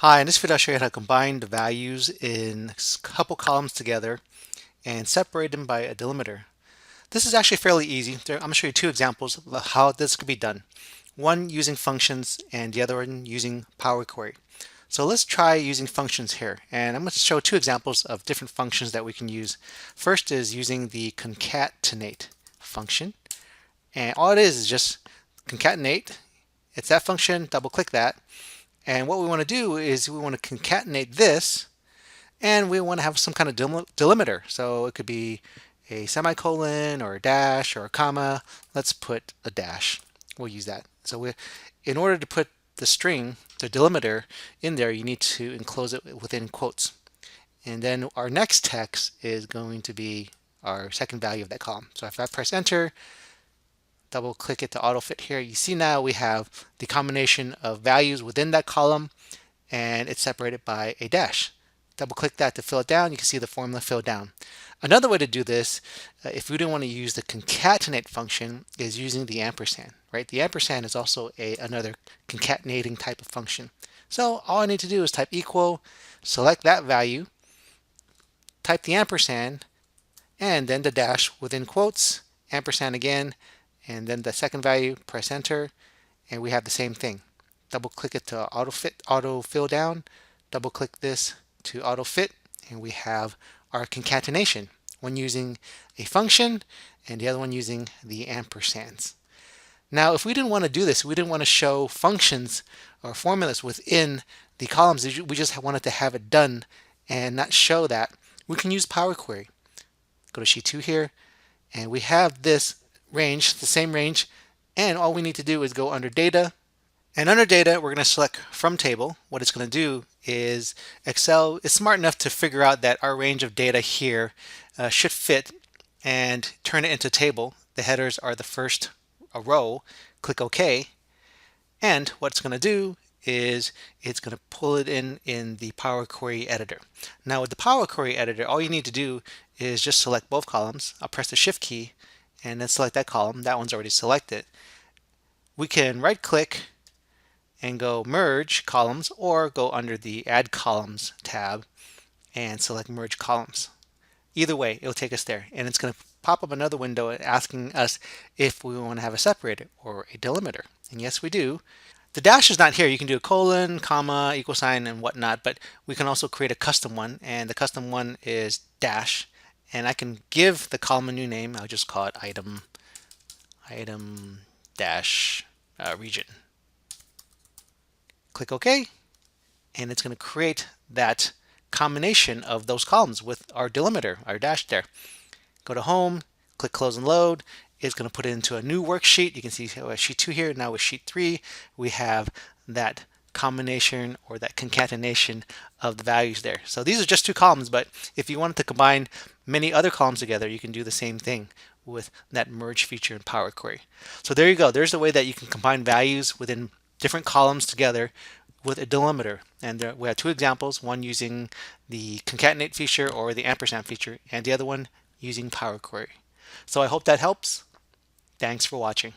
Hi, in this video I'll show you how to combine the values in a couple columns together and separate them by a delimiter. This is actually fairly easy. I'm going to show you two examples of how this could be done. One using functions and the other one using Power Query. So let's try using functions here, and I'm going to show two examples of different functions that we can use. First is using the concatenate function, and all it is just concatenate. It's that function, double click that. And what we want to do is we want to concatenate this, and we want to have some kind of delimiter. So it could be a semicolon or a dash or a comma. Let's put a dash. We'll use that. So in order to put the string, the delimiter, in there, you need to enclose it within quotes. And then our next text is going to be our second value of that column. So if I press enter, double click it to auto fit here, you see now we have the combination of values within that column, and it's separated by a dash. Double click that to fill it down. You can see the formula filled down. Another way to do this, if we didn't want to use the concatenate function, is using the ampersand, right? The ampersand is also another concatenating type of function. So all I need to do is type equal, select that value, type the ampersand, and then the dash within quotes, ampersand again, and then the second value, press enter, and we have the same thing. Double click it to auto fill down, double click this to auto fit, and we have our concatenation, one using a function and the other one using the ampersands. Now if we didn't want to do this, we didn't want to show functions or formulas within the columns, we just wanted to have it done and not show that, we can use Power Query. Go to sheet 2 here, and we have this range, the same range, and all we need to do is go under data, and under data we're going to select from table. What it's going to do is Excel is smart enough to figure out that our range of data here should fit and turn it into a table. The headers are the first row. Click OK, and what it's going to do is it's going to pull it in the Power Query editor. Now with the Power Query editor, all you need to do is just select both columns. I'll press the shift key and then select that column. That one's already selected. We can right click and go merge columns, or go under the add columns tab and select merge columns. Either way, it'll take us there, and it's going to pop up another window asking us if we want to have a separator or a delimiter, and yes we do. The dash is not here. You can do a colon, comma, equal sign, and whatnot, but we can also create a custom one, and the custom one is dash, and I can give the column a new name. I'll just call it item dash region. Click OK, and it's going to create that combination of those columns with our delimiter, our dash there. Go to home, click close and load. It's going to put it into a new worksheet. You can see sheet 2 here. Now with sheet 3, we have that combination or that concatenation of the values there. So these are just two columns, but if you wanted to combine many other columns together, you can do the same thing with that merge feature in Power Query. So there you go. There's the way that you can combine values within different columns together with a delimiter. And we have two examples, one using the concatenate feature or the ampersand feature, and the other one using Power Query. So I hope that helps. Thanks for watching.